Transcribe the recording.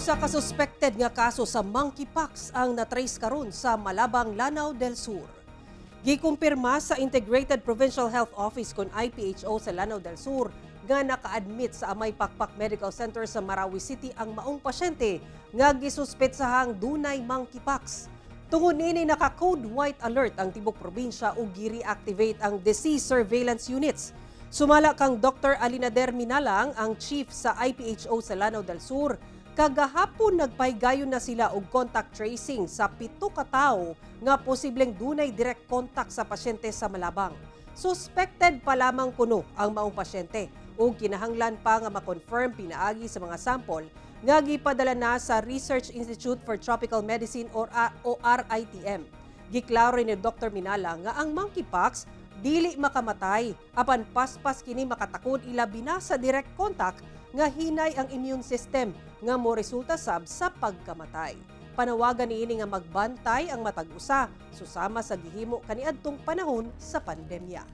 Usa ka suspected nga kaso sa monkeypox ang natrace karon sa Malabang, Lanao del Sur. Gikumpirma sa Integrated Provincial Health Office kon IPHO sa Lanao del Sur nga naka-admit sa Amay Pakpak Medical Center sa Marawi City ang maong pasyente nga gisuspetsahang dunay monkeypox. Tungod niini naka-code white alert ang tibok probinsya ug gi-reactivate ang disease surveillance units. Sumala kang Dr. Alinader Minalang, ang chief sa IPHO sa Lanao del Sur, kagahapon nagpahigayon na sila og contact tracing sa 7 ka tawo nga posibleng dunay direct contact sa pasyente sa Malabang. Suspected pa lamang kuno ang maong pasyente ug kinahanglan pa nga ma-confirm pinaagi sa mga sample nga gipadala na sa Research Institute for Tropical Medicine or RITM. Giklaro ni Dr. Minalang nga ang monkeypox dili makamatay apan paspas kini makatakod ilabi na sa direct contact nga hinay ang immune system nga mo resulta sab sa pagkamatay. Panawagan niini nga magbantay ang matag usa susama sa gihimo kaniadtong panahon sa pandemya.